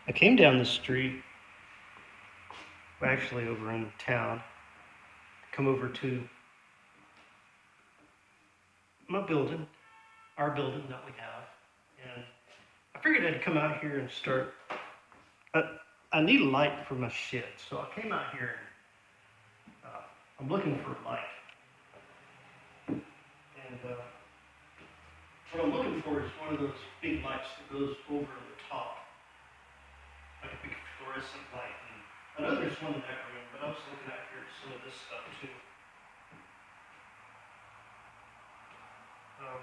I came down the street, well, actually over in town, to come over to my building, our building that we have, and I figured I'd come out here and start. I need a light for my shed, so I came out here and I'm looking for a light. And what I'm looking for is one of those big lights that goes over the top, like a big fluorescent light. And I know there's one in that room, but I was looking out here at some of this stuff too. I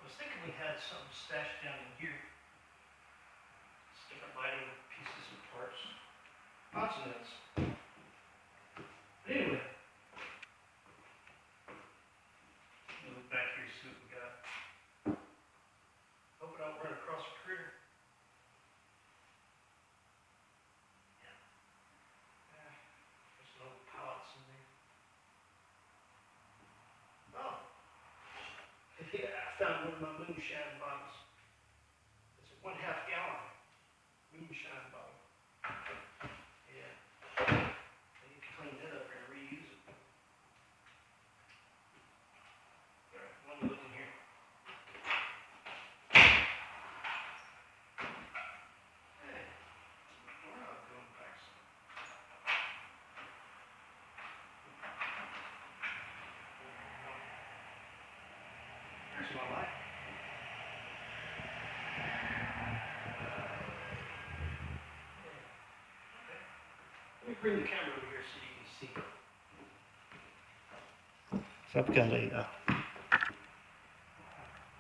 was thinking we had something stashed down in here. Different lighting pieces and parts. Lots of this. But anyway, look back here, see what we got. Hope I don't run across a critter. Yeah. There's some old pallets in there. Oh. Yeah, I found one of my moonshine bottles. It's a 1/2 gallon moonshine bottle. Yeah. I need to clean that up and reuse it. Alright, let me look in here. Hey, we're not going back some. There's my light. Let me bring the camera over here so you can see. So I've got a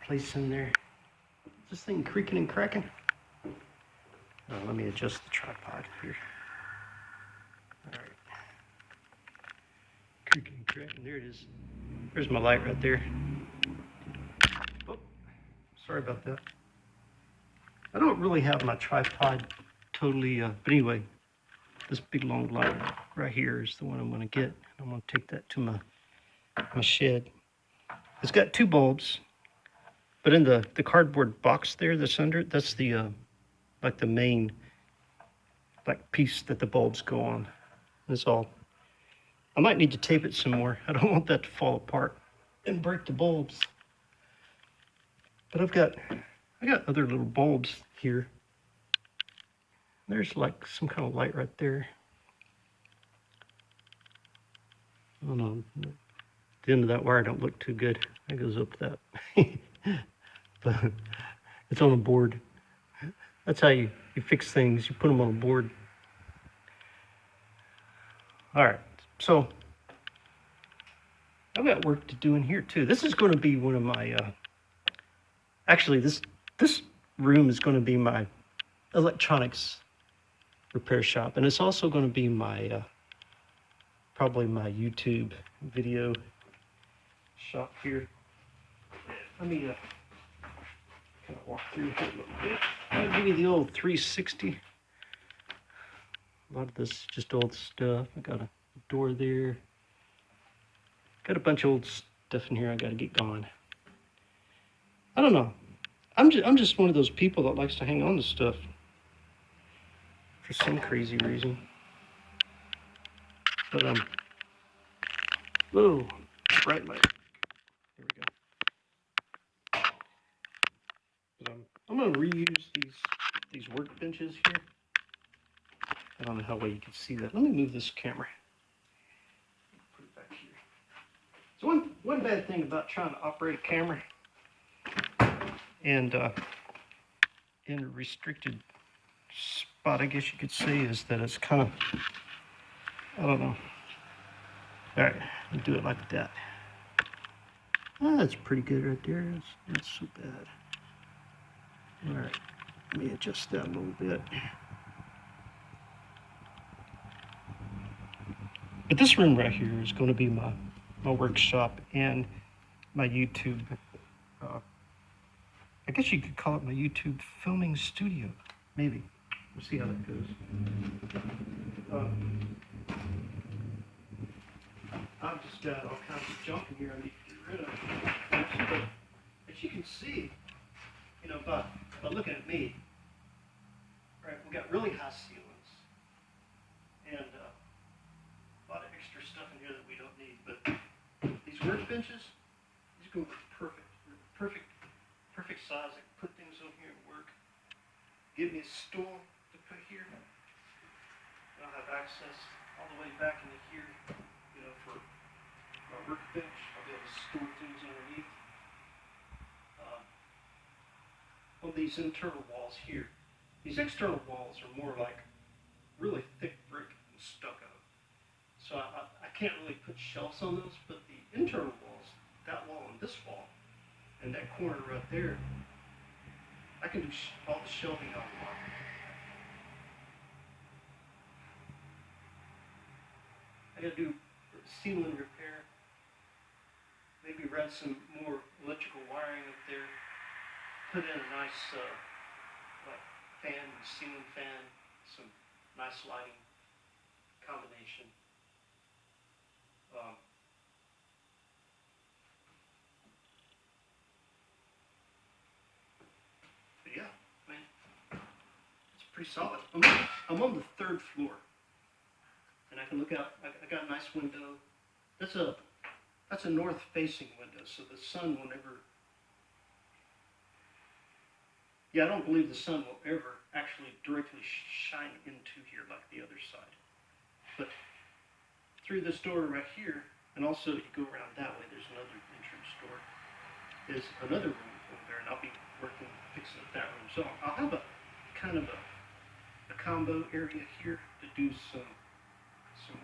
place in there. Is this thing creaking and cracking? Let me adjust the tripod here. All right. Creaking and cracking. There it is. There's my light right there. Oh, sorry about that. I don't really have my tripod totally, but anyway, this big long light right here is the one I'm going to get. I'm going to take that to my shed. It's got 2 bulbs, but in the cardboard box there that's under it, that's the like the main like piece that the bulbs go on. That's all. I might need to tape it some more. I don't want that to fall apart and break the bulbs. But I got other little bulbs here. There's like some kind of light right there. I don't know. The end of that wire don't look too good. It goes up that. But it's on a board. That's how you fix things. You put them on a board. All right. So I've got work to do in here too. This is going to be one of my. Actually, this room is going to be my electronics repair shop, and it's also going to be my probably my YouTube video shop here. Let me kind of walk through here a little bit. I'll give you the old 360. A lot of this is just old stuff. I got a door there. Got a bunch of old stuff in here I got to get gone. I don't know. I'm just one of those people that likes to hang on to stuff for some crazy reason. But whoa, bright light. There we go. But I'm gonna reuse these workbenches here. I don't know how well you can see that. Let me move this camera. Put it back here. So one bad thing about trying to operate a camera and in a restricted spot, I guess you could say, is that it's kind of, I don't know. All right, I'll do it like that. That's pretty good right there. It's not so bad. All right, let me adjust that a little bit. But this room right here is going to be my workshop and my YouTube. I guess you could call it my YouTube filming studio, maybe. We'll see how that goes. I've just got all kinds of junk in here I need to get rid of. But as you can see, about But looking at me, right, we got really high ceilings and a lot of extra stuff in here that we don't need. But these workbenches, these go perfect. Perfect, perfect size. I can put things on here and work. Give me a stool to put here. And I'll have access all the way back into here, you know, for my workbench. I'll be able to store things underneath. On these internal walls here, these external walls are more like really thick brick and stucco. So I can't really put shelves on those, but the internal walls, that wall and this wall, and that corner right there, I can do all the shelving I want. I gotta do ceiling repair, maybe run some more electrical wiring up there, put in a nice like fan, ceiling fan, some nice lighting combination. But yeah, I mean, it's pretty solid. I'm on the 3rd floor, and I can look out. I got a nice window. That's a north-facing window, so the sun will never. Yeah, I don't believe the sun will ever actually directly shine into here like the other side. But through this door right here, and also if you go around that way, there's another entrance door. There's another room over there, and I'll be working, fixing up that room. So I'll have a kind of a combo area here to do some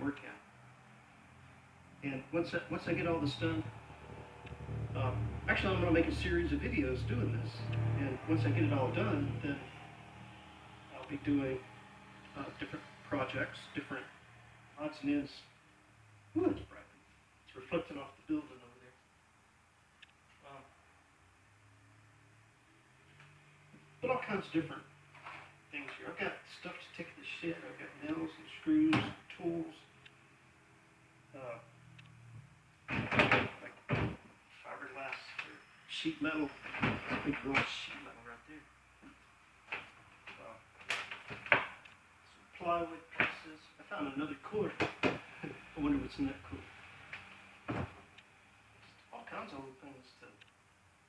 work in. And once I get all this done, actually I'm going to make a series of videos doing this. And once I get it all done, then I'll be doing different projects, different odds and ends. Ooh, it's bright. It's reflecting off the building over there. But all kinds of different things here. I've got stuff to take to the shed. I've got nails and screws, tools, like fiberglass or sheet metal. Big roll of sheet metal right there. Some plywood pieces. I found another cooler. I wonder what's in that cooler. All kinds of little things to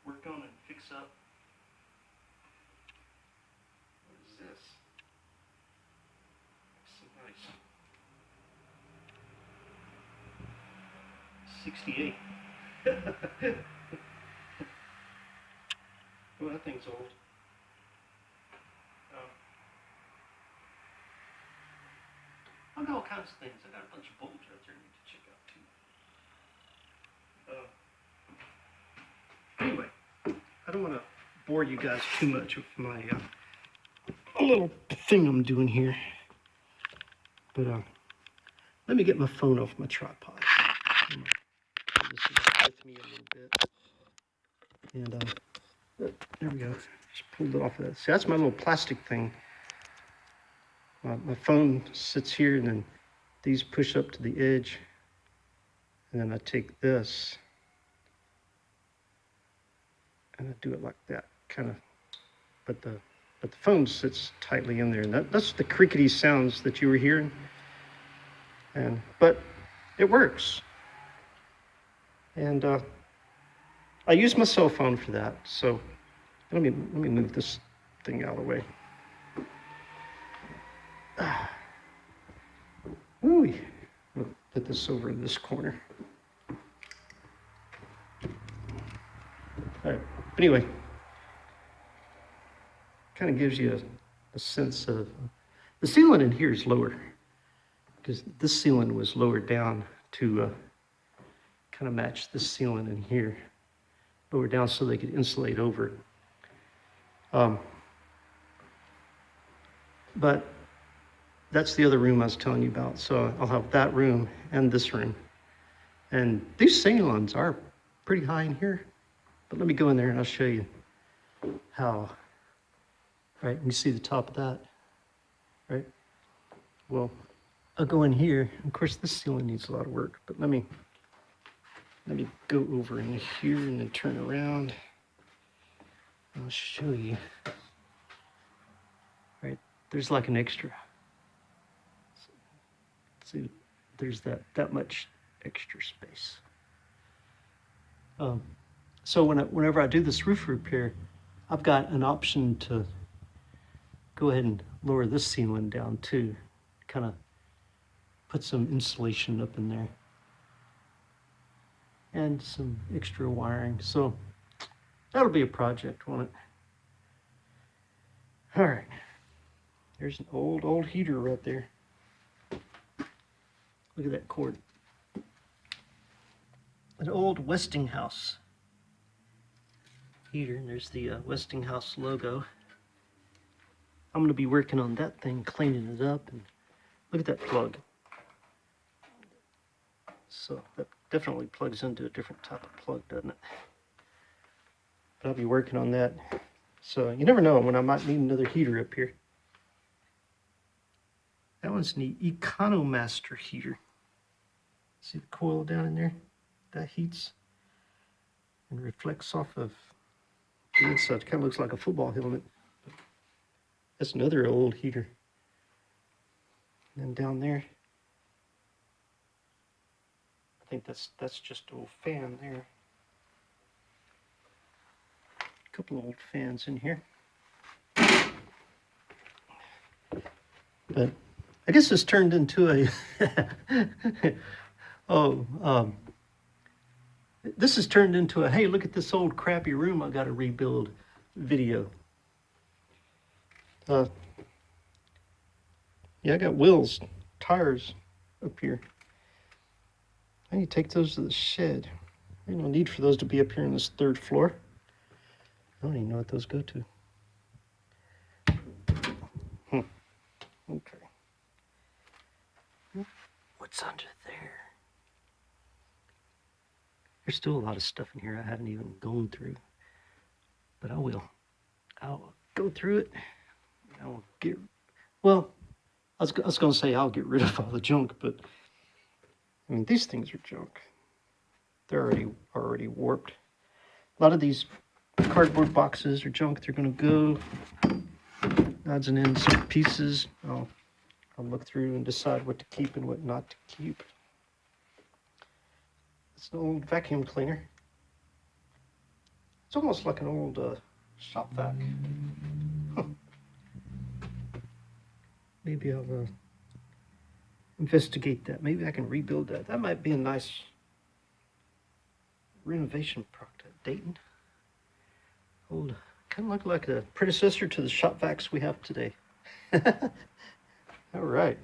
work on and fix up. What is this? Some nice 68. Well, that thing's old. I've got all kinds of things. I got a bunch of bulbs right there I need to check out too. Anyway, I don't want to bore you guys too much with my little thing I'm doing here. But let me get my phone off my tripod. This is with me a little bit. And there we go. Just pulled it off of that. See, that's my little plastic thing. My phone sits here, and then these push up to the edge. And then I take this, and I do it like that, kind of. But the phone sits tightly in there, and that's the crickety sounds that you were hearing. But it works. And I use my cell phone for that. So let me move this thing out of the way. Ooh, I'll put this over in this corner. All right. Anyway, kind of gives you a sense of the ceiling in here is lower because this ceiling was lowered down to kind of match this ceiling in here, lower down so they could insulate over it. But that's the other room I was telling you about. So I'll have that room and this room. And these ceilings are pretty high in here. But let me go in there and I'll show you how. Right, you see the top of that, right? Well, I'll go in here. Of course, this ceiling needs a lot of work, but let me go over in here and then turn around. I'll show you. there's like an extra. See, there's that much extra space. So whenever I do this roof repair, I've got an option to go ahead and lower this ceiling down too, kind of put some insulation up in there and some extra wiring. So that'll be a project, won't it? All right, there's an old heater right there. Look at that cord. An old Westinghouse heater, and there's the Westinghouse logo. I'm going to be working on that thing, cleaning it up, and look at that plug. So that definitely plugs into a different type of plug, doesn't it? But I'll be working on that. So you never know when I might need another heater up here. That one's an Economaster heater. See the coil down in there? That heats and reflects off of the inside. Kind of looks like a football helmet. That's another old heater. And then down there, I think that's just an old fan there. A couple of old fans in here. But I guess this turned into a this has turned into a, hey, look at this old crappy room I got to rebuild video. Yeah, I got wheels, tires up here. I need to take those to the shed. There's no need for those to be up here on this third floor. I don't even know what those go to. Okay. What's under there? There's still a lot of stuff in here I haven't even gone through, but I will. I'll go through it. I'll get, well, I was going to say I'll get rid of all the junk, but I mean, these things are junk. They're already warped. A lot of these cardboard boxes are junk. They're going to go. Odds and ends pieces. I'll look through and decide what to keep and what not to keep. It's an old vacuum cleaner. It's almost like an old shop vac. Huh. Maybe I'll investigate that. Maybe I can rebuild that. That might be a nice renovation project. Dayton. Old, kind of look like a predecessor to the shop vacs we have today. All right.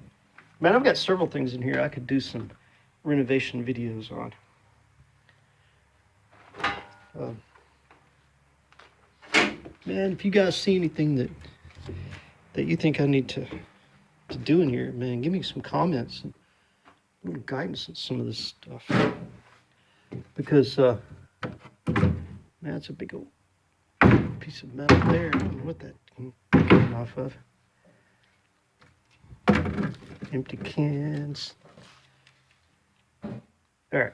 Man, I've got several things in here I could do some renovation videos on. Man, if you guys see anything that you think I need to do in here, man, give me some comments and a little guidance on some of this stuff. Because, man, that's a big old piece of metal there. I don't know what that came off of. Empty cans. All right.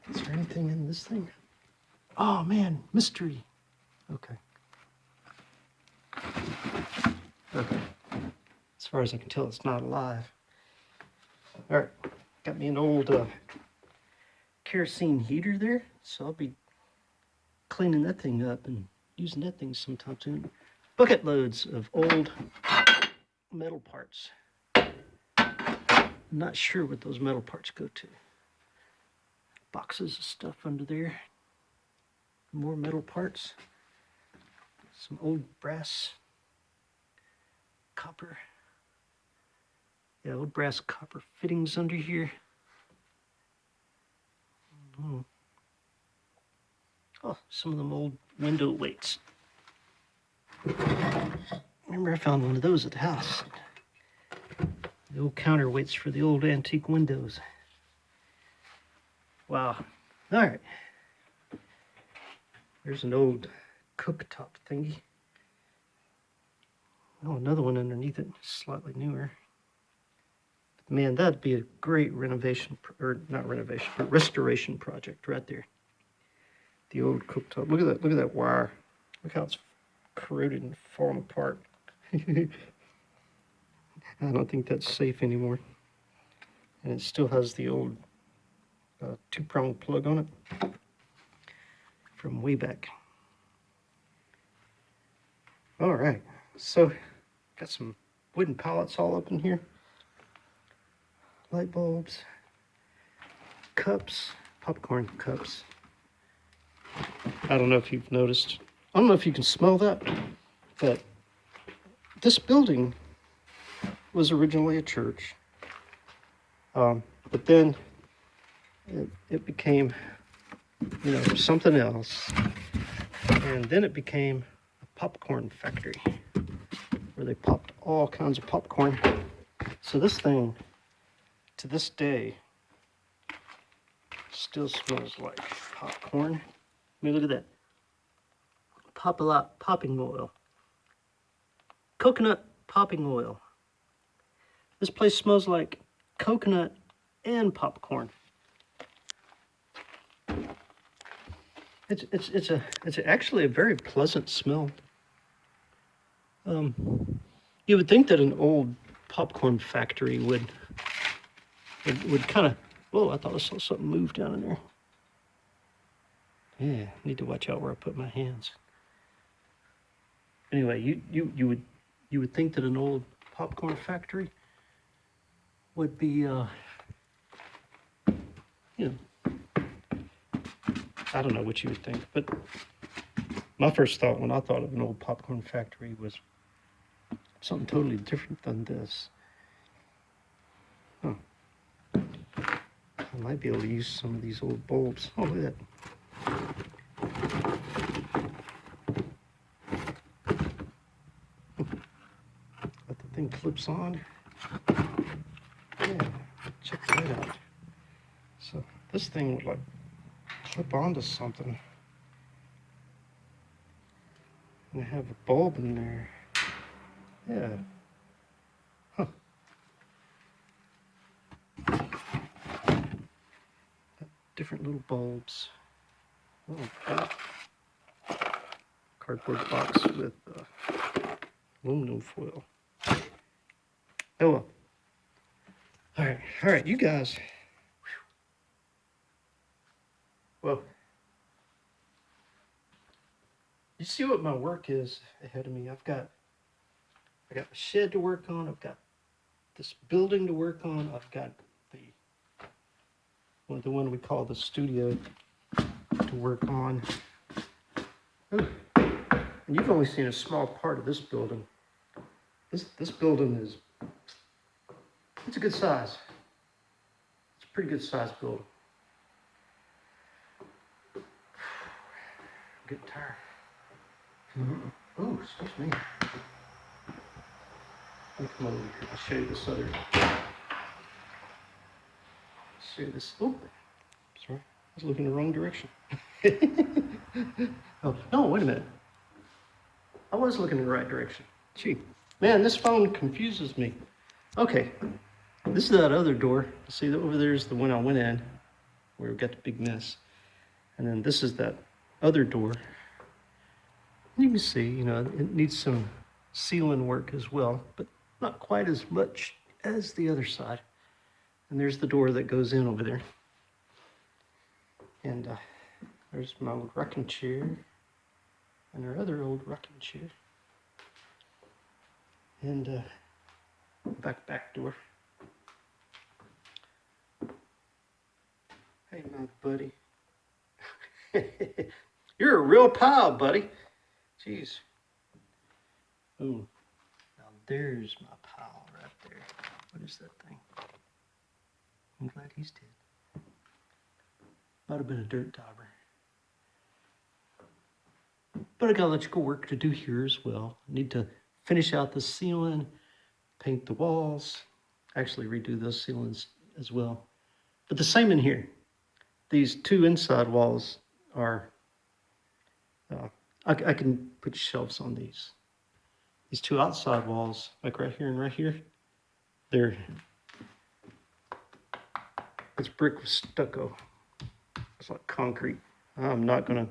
Is there anything in this thing? Oh, man, mystery. Okay. Okay. As far as I can tell, it's not alive. All right. Got me an old kerosene heater there, so I'll be cleaning that thing up and using that thing sometime soon. Bucket loads of old metal parts. I'm not sure what those metal parts go to. Boxes of stuff under there. More metal parts. Some old brass, copper. Yeah, old brass copper fittings under here. Oh, some of them old window weights. Remember I found one of those at the house. The old counterweights for the old antique windows. Wow. All right. There's an old cooktop thingy. Oh, another one underneath it, slightly newer. Man, that'd be a great renovation, or not renovation, but restoration project right there. The old cooktop. Look at that wire. Look how it's corroded and falling apart. I don't think that's safe anymore. And it still has the old two-prong plug on it from way back. All right, so got some wooden pallets all up in here. Light bulbs, cups, popcorn cups. I don't know if you've noticed. I don't know if you can smell that, but this building was originally a church. But then it became, something else. And then it became a popcorn factory where they popped all kinds of popcorn. So this thing, to this day, still smells like popcorn. I mean, look at that. Pop-A-Lot popping oil. Coconut popping oil. This place smells like coconut and popcorn. It's actually a very pleasant smell. You would think that an old popcorn factory would kind of. Whoa! I thought I saw something move down in there. Yeah, need to watch out where I put my hands. Anyway, you would think that an old popcorn factory would be I don't know what you would think, but my first thought when I thought of an old popcorn factory was something totally different than this. Huh. I might be able to use some of these old bulbs. Oh, look at that. Let the thing clips on. Yeah, check that out. So this thing would like clip onto something. And I have a bulb in there. Yeah. Huh. Different little bulbs. Oh, okay. Cardboard box with aluminum foil. Oh well. All right, you guys. Well, you see what my work is ahead of me. I got a shed to work on. I've got this building to work on. I've got the one we call the studio to work on. And you've only seen a small part of this building. This building it's a good size. It's a pretty good sized building. I'm getting tired. Oh, excuse me. Let me come over here. I'll show you this other. Show you this. Oh, sorry. I was looking the wrong direction. Oh, no, wait a minute. I was looking in the right direction. Gee, man, this phone confuses me. Okay, this is that other door. See, over there's the one I went in, where we got the big mess. And then this is that other door. You can see, it needs some sealing work as well, but not quite as much as the other side. And there's the door that goes in over there. And there's my old rocking chair and our other old rocking chair. And back door. Hey, my buddy. You're a real pal, buddy. Jeez. Ooh. Now there's my pal right there. What is that thing? I'm glad he's dead. Might have been a dirt dauber. But I got electrical work to do here as well. I need to finish out the ceiling, paint the walls, actually redo those ceilings as well. But the same in here. These two inside walls are, I can put shelves on these. These two outside walls, like right here and right here, it's brick with stucco. It's like concrete. I'm not gonna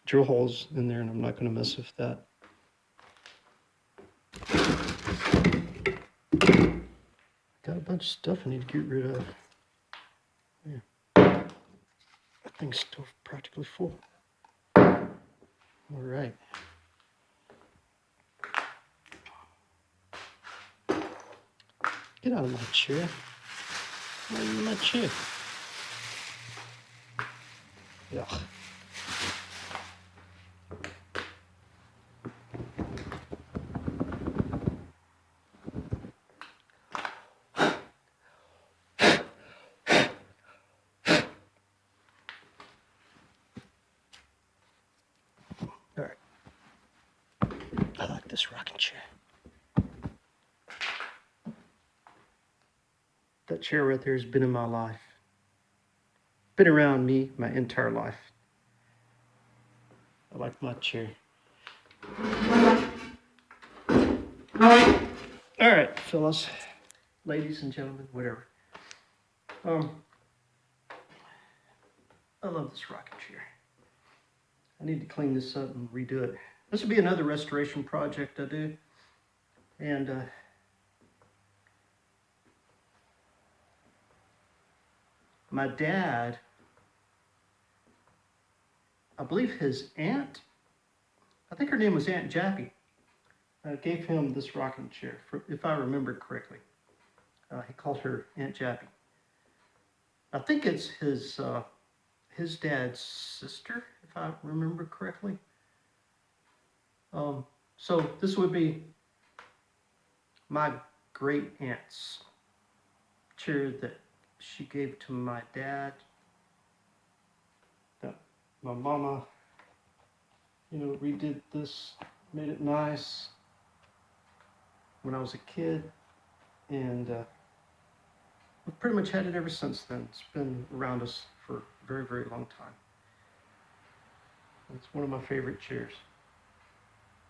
drill holes in there and I'm not gonna mess with that. Got a bunch of stuff I need to get rid of. Yeah. That thing's still practically full. All right. Get out of my chair. Get out of my chair. Ugh. All right. I like this rocking chair. That chair right there has been in my life. Been around me my entire life. I like my chair. All right, fellas, ladies and gentlemen, whatever. I love this rocking chair. I need to clean this up and redo it. This will be another restoration project I do. And my dad, I believe his aunt, I think her name was Aunt Jappy, gave him this rocking chair, if I remember correctly. He called her Aunt Jappy. I think it's his dad's sister, if I remember correctly. So this would be my great aunt's chair that she gave to my dad. That my mama, redid this, made it nice when I was a kid, and we've pretty much had it ever since then. It's been around us for a very, very long time. It's one of my favorite chairs.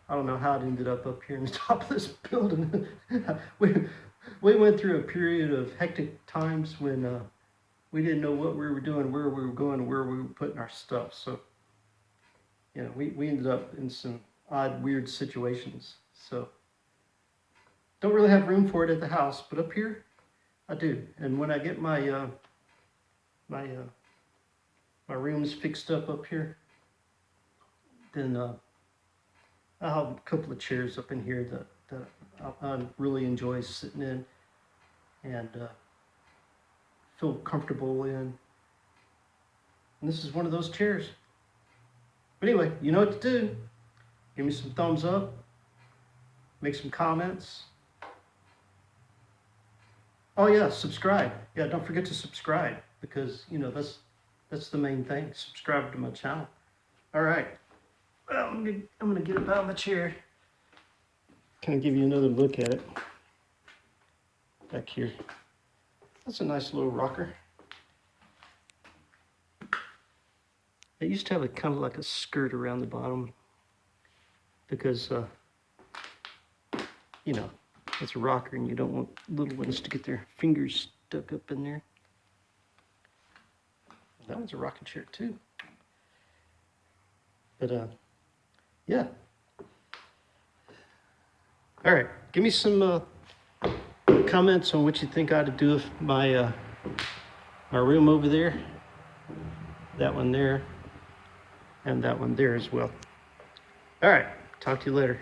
I don't know how it ended up here in the top of this building. we went through a period of hectic times when we didn't know what we were doing, where we were going, where we were putting our stuff. So, we ended up in some odd, weird situations. So, don't really have room for it at the house, but up here, I do. And when I get my my rooms fixed up here, then I have a couple of chairs up in here that I really enjoy sitting in and feel comfortable in. And this is one of those chairs. But anyway, you know what to do. Give me some thumbs up. Make some comments. Oh yeah, subscribe. Yeah, don't forget to subscribe because that's the main thing. Subscribe to my channel. All right. Well, I'm gonna get up out of my chair. Kind of give you another look at it back here. That's a nice little rocker. It used to have a kind of like a skirt around the bottom because it's a rocker and you don't want little ones to get their fingers stuck up in there. That one's a rocking chair too. But yeah. All right, give me some comments on what you think I ought to do with my room over there, that one there, and that one there as well. All right, talk to you later.